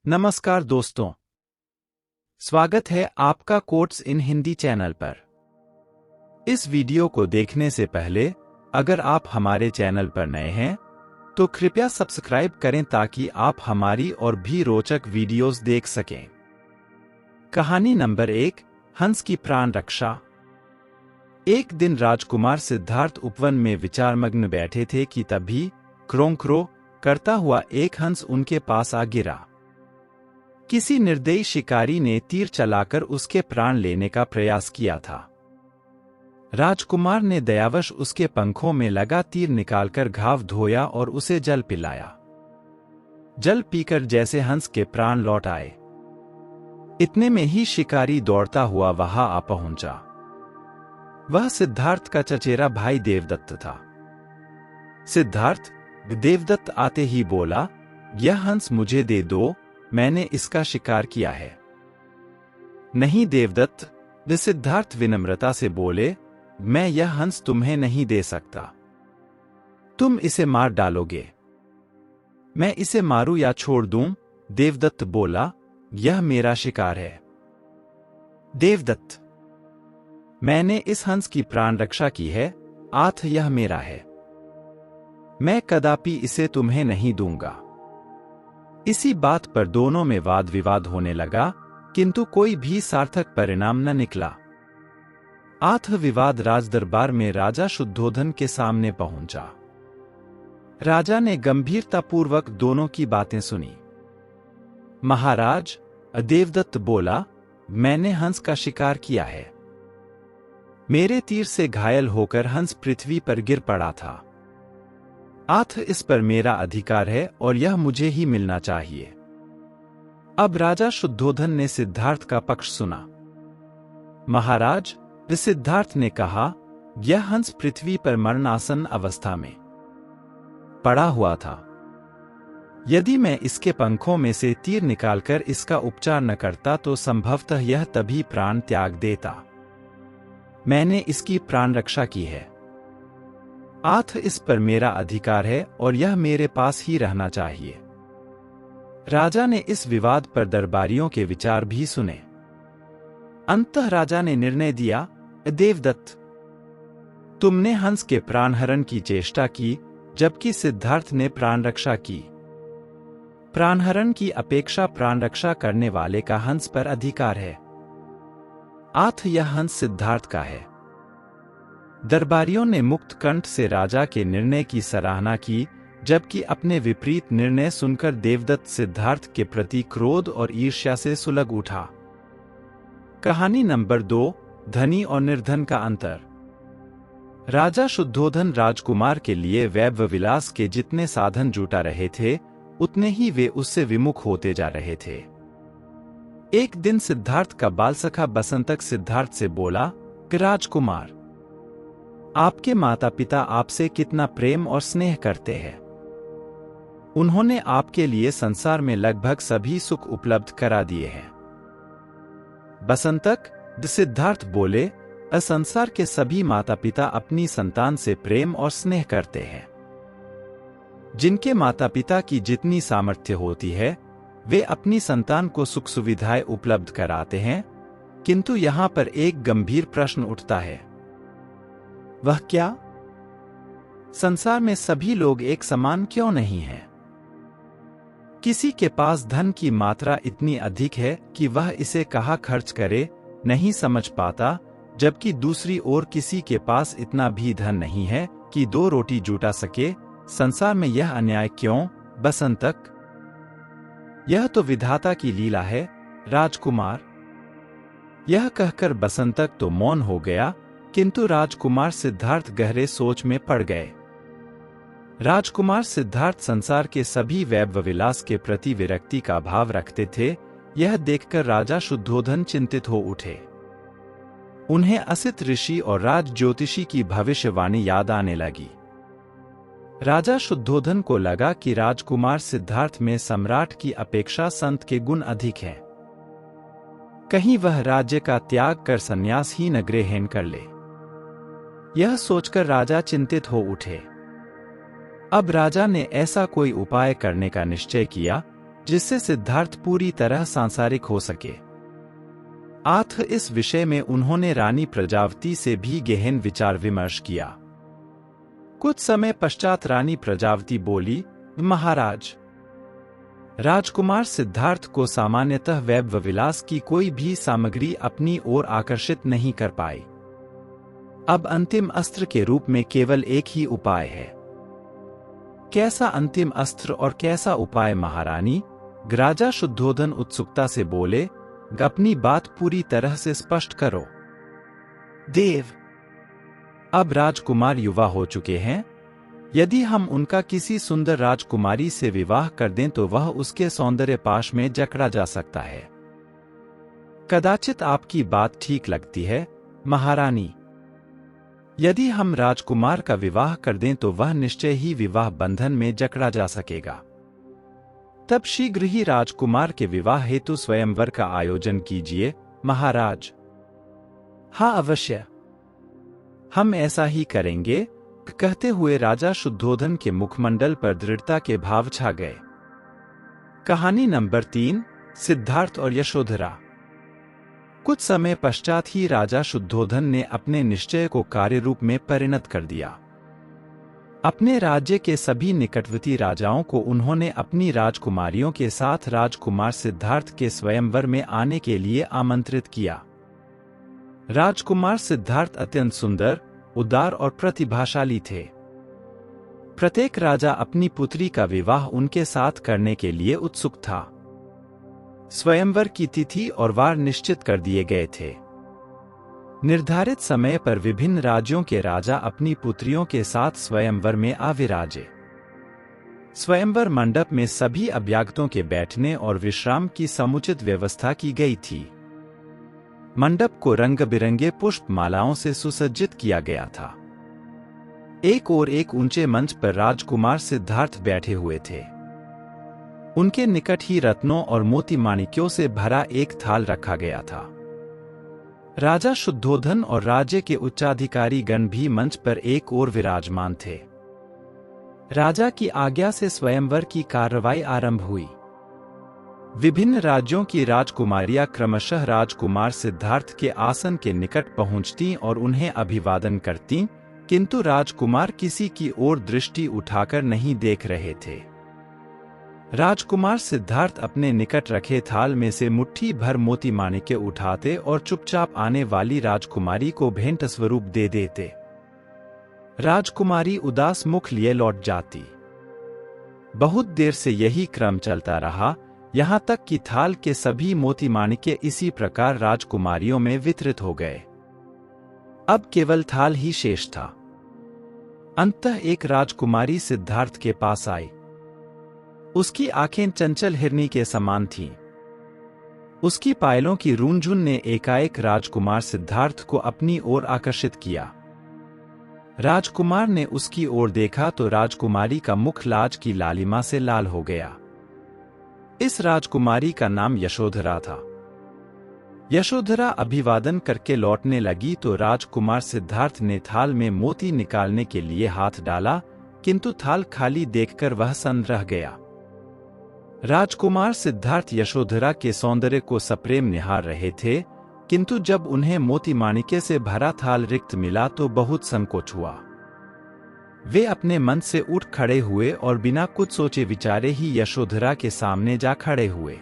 नमस्कार दोस्तों, स्वागत है आपका कोट्स इन हिंदी चैनल पर। इस वीडियो को देखने से पहले अगर आप हमारे चैनल पर नए हैं तो कृपया सब्सक्राइब करें ताकि आप हमारी और भी रोचक वीडियोस देख सकें। कहानी नंबर 1, हंस की प्राण रक्षा। एक दिन राजकुमार सिद्धार्थ उपवन में विचारमग्न बैठे थे कि तभी क्रों करता हुआ एक हंस उनके पास आ गिरा। किसी निर्दयी शिकारी ने तीर चलाकर उसके प्राण लेने का प्रयास किया था। राजकुमार ने दयावश उसके पंखों में लगा तीर निकालकर घाव धोया और उसे जल पिलाया। जल पीकर जैसे हंस के प्राण लौट आए, इतने में ही शिकारी दौड़ता हुआ वहां आ पहुंचा। वह सिद्धार्थ का चचेरा भाई देवदत्त था। सिद्धार्थ देवदत्त आते ही बोला, यह हंस मुझे दे दो, मैंने इसका शिकार किया है। नहीं देवदत्त, सिद्धार्थ विनम्रता से बोले, मैं यह हंस तुम्हें नहीं दे सकता। तुम इसे मार डालोगे। मैं इसे मारूं या छोड़ दूं? देवदत्त बोला, यह मेरा शिकार है। देवदत्त, मैंने इस हंस की प्राण रक्षा की है, आथ यह मेरा है। मैं कदापि इसे तुम्हें नहीं दूंगा। इसी बात पर दोनों में वाद विवाद होने लगा, किंतु कोई भी सार्थक परिणाम न निकला। आथ विवाद राजदरबार में राजा शुद्धोधन के सामने पहुंचा। राजा ने गंभीरतापूर्वक दोनों की बातें सुनी। महाराज, देवदत्त बोला, मैंने हंस का शिकार किया है। मेरे तीर से घायल होकर हंस पृथ्वी पर गिर पड़ा था। आथ इस पर मेरा अधिकार है और यह मुझे ही मिलना चाहिए। अब राजा शुद्धोधन ने सिद्धार्थ का पक्ष सुना। महाराज, सिद्धार्थ ने कहा, यह हंस पृथ्वी पर मरणासन अवस्था में पड़ा हुआ था। यदि मैं इसके पंखों में से तीर निकालकर इसका उपचार न करता तो संभवतः यह तभी प्राण त्याग देता। मैंने इसकी प्राण रक्षा की है। आथ इस पर मेरा अधिकार है और यह मेरे पास ही रहना चाहिए। राजा ने इस विवाद पर दरबारियों के विचार भी सुने। अंततः राजा ने निर्णय दिया, देवदत्त, तुमने हंस के प्राणहरण की चेष्टा की, जबकि सिद्धार्थ ने प्राण रक्षा की। प्राणहरण की अपेक्षा प्राण रक्षा करने वाले का हंस पर अधिकार है। आथ यह हंस सिद्धार्थ का है। दरबारियों ने मुक्त कंठ से राजा के निर्णय की सराहना की, जबकि अपने विपरीत निर्णय सुनकर देवदत्त सिद्धार्थ के प्रति क्रोध और ईर्ष्या से सुलग उठा। कहानी नंबर 2, धनी और निर्धन का अंतर। राजा शुद्धोधन राजकुमार के लिए वैभव विलास के जितने साधन जुटा रहे थे, उतने ही वे उससे विमुख होते जा रहे थे। एक दिन सिद्धार्थ का बालसखा बसंतक सिद्धार्थ से बोला कि राजकुमार, आपके माता पिता आपसे कितना प्रेम और स्नेह करते हैं। उन्होंने आपके लिए संसार में लगभग सभी सुख उपलब्ध करा दिए हैं। बसंतक सिद्धार्थ बोले, संसार के सभी माता पिता अपनी संतान से प्रेम और स्नेह करते हैं। जिनके माता पिता की जितनी सामर्थ्य होती है, वे अपनी संतान को सुख सुविधाएं उपलब्ध कराते हैं, किंतु यहां पर एक गंभीर प्रश्न उठता है। वह क्या? संसार में सभी लोग एक समान क्यों नहीं हैं? किसी के पास धन की मात्रा इतनी अधिक है कि वह इसे कहाँ खर्च करे नहीं समझ पाता, जबकि दूसरी ओर किसी के पास इतना भी धन नहीं है कि 2 रोटी जुटा सके। संसार में यह अन्याय क्यों? बसंतक, यह तो विधाता की लीला है। राजकुमार, यह कहकर बसंतक तो मौन हो गया, किंतु राजकुमार सिद्धार्थ गहरे सोच में पड़ गए। राजकुमार सिद्धार्थ संसार के सभी वैभव विलास के प्रति विरक्ति का भाव रखते थे। यह देखकर राजा शुद्धोधन चिंतित हो उठे। उन्हें असित ऋषि और राज ज्योतिषी की भविष्यवाणी याद आने लगी। राजा शुद्धोधन को लगा कि राजकुमार सिद्धार्थ में सम्राट की अपेक्षा संत के गुण अधिक हैं। कहीं वह राज्य का त्याग कर संन्यास ही न ग्रहण कर ले। यह सोचकर राजा चिंतित हो उठे। अब राजा ने ऐसा कोई उपाय करने का निश्चय किया जिससे सिद्धार्थ पूरी तरह सांसारिक हो सके। आठ इस विषय में उन्होंने रानी प्रजावती से भी गहन विचार विमर्श किया। कुछ समय पश्चात रानी प्रजावती बोली, महाराज, राजकुमार सिद्धार्थ को सामान्यतः वैभव विलास की कोई भी सामग्री अपनी ओर आकर्षित नहीं कर पाई। अब अंतिम अस्त्र के रूप में केवल एक ही उपाय है। कैसा अंतिम अस्त्र और कैसा उपाय महारानी? राजा शुद्धोधन उत्सुकता से बोले, अपनी बात पूरी तरह से स्पष्ट करो। देव, अब राजकुमार युवा हो चुके हैं। यदि हम उनका किसी सुंदर राजकुमारी से विवाह कर दें तो वह उसके सौंदर्य पाश में जकड़ा जा सकता है। कदाचित आपकी बात ठीक लगती है महारानी। यदि हम राजकुमार का विवाह कर दें तो वह निश्चय ही विवाह बंधन में जकड़ा जा सकेगा। तब शीघ्र ही राजकुमार के विवाह हेतु स्वयंवर का आयोजन कीजिए महाराज। हाँ अवश्य, हम ऐसा ही करेंगे, कहते हुए राजा शुद्धोधन के मुखमंडल पर दृढ़ता के भाव छा गए। कहानी नंबर 3, सिद्धार्थ और यशोधरा। कुछ समय पश्चात ही राजा शुद्धोधन ने अपने निश्चय को कार्य रूप में परिणत कर दिया। अपने राज्य के सभी निकटवर्ती राजाओं को उन्होंने अपनी राजकुमारियों के साथ राजकुमार सिद्धार्थ के स्वयंवर में आने के लिए आमंत्रित किया। राजकुमार सिद्धार्थ अत्यंत सुंदर, उदार और प्रतिभाशाली थे। प्रत्येक राजा अपनी पुत्री का विवाह उनके साथ करने के लिए उत्सुक था। स्वयंवर की तिथि और वार निश्चित कर दिए गए थे। निर्धारित समय पर विभिन्न राज्यों के राजा अपनी पुत्रियों के साथ स्वयंवर में आ विराजे। स्वयंवर मंडप में सभी अभ्यागतों के बैठने और विश्राम की समुचित व्यवस्था की गई थी। मंडप को रंग बिरंगे पुष्प मालाओं से सुसज्जित किया गया था। एक ओर एक ऊंचे मंच पर राजकुमार सिद्धार्थ बैठे हुए थे। उनके निकट ही रत्नों और मोती माणिक्यों से भरा एक थाल रखा गया था। राजा शुद्धोधन और राज्य के उच्चाधिकारी गण भी मंच पर एक ओर विराजमान थे। राजा की आज्ञा से स्वयंवर की कार्रवाई आरंभ हुई। विभिन्न राज्यों की राजकुमारियां क्रमशः राजकुमार सिद्धार्थ के आसन के निकट पहुंचती और उन्हें अभिवादन करती, किंतु राजकुमार किसी की ओर दृष्टि उठाकर नहीं देख रहे थे। राजकुमार सिद्धार्थ अपने निकट रखे थाल में से मुट्ठी भर मोती माणिक्य उठाते और चुपचाप आने वाली राजकुमारी को भेंट स्वरूप दे देते। राजकुमारी उदास मुख लिए लौट जाती। बहुत देर से यही क्रम चलता रहा, यहां तक कि थाल के सभी मोती माणिक्य इसी प्रकार राजकुमारियों में वितरित हो गए। अब केवल थाल ही शेष था। अंततः एक राजकुमारी सिद्धार्थ के पास आई। उसकी आंखें चंचल हिरनी के समान थीं। उसकी पायलों की रूंझुन ने एकाएक राजकुमार सिद्धार्थ को अपनी ओर आकर्षित किया। राजकुमार ने उसकी ओर देखा तो राजकुमारी का मुख लाज की लालिमा से लाल हो गया। इस राजकुमारी का नाम यशोधरा था। यशोधरा अभिवादन करके लौटने लगी तो राजकुमार सिद्धार्थ ने थाल में मोती निकालने के लिए हाथ डाला, किंतु थाल खाली देखकर वह सन्न रह गया। राजकुमार सिद्धार्थ यशोधरा के सौंदर्य को सप्रेम निहार रहे थे, किंतु जब उन्हें मोती माणिक्य से भरा थाल रिक्त मिला तो बहुत संकोच हुआ। वे अपने मन से उठ खड़े हुए और बिना कुछ सोचे विचारे ही यशोधरा के सामने जा खड़े हुए।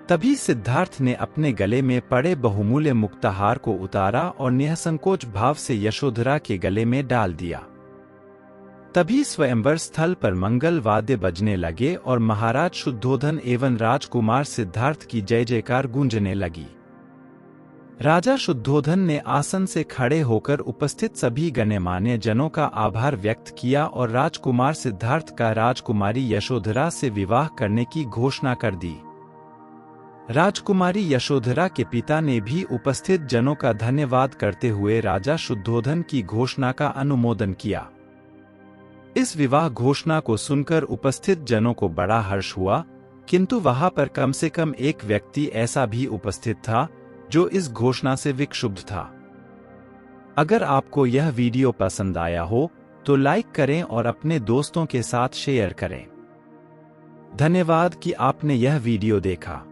तभी सिद्धार्थ ने अपने गले में पड़े बहुमूल्य मुक्ताहार को उतारा और निःसंकोच भाव से यशोधरा के गले में डाल दिया। तभी स्वयंवर स्थल पर मंगल वाद्य बजने लगे और महाराज शुद्धोधन एवं राजकुमार सिद्धार्थ की जय जयकार गूंजने लगी। राजा शुद्धोधन ने आसन से खड़े होकर उपस्थित सभी गण्यमान्य जनों का आभार व्यक्त किया और राजकुमार सिद्धार्थ का राजकुमारी यशोधरा से विवाह करने की घोषणा कर दी। राजकुमारी यशोधरा के पिता ने भी उपस्थित जनों का धन्यवाद करते हुए राजा शुद्धोधन की घोषणा का अनुमोदन किया। इस विवाह घोषणा को सुनकर उपस्थित जनों को बड़ा हर्ष हुआ, किंतु वहां पर कम से कम एक व्यक्ति ऐसा भी उपस्थित था जो इस घोषणा से विक्षुब्ध था। अगर आपको यह वीडियो पसंद आया हो तो लाइक करें और अपने दोस्तों के साथ शेयर करें। धन्यवाद कि आपने यह वीडियो देखा।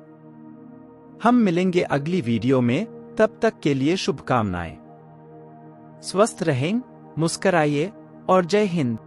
हम मिलेंगे अगली वीडियो में, तब तक के लिए शुभकामनाएं। स्वस्थ रहें, मुस्कराइए और जय हिंद।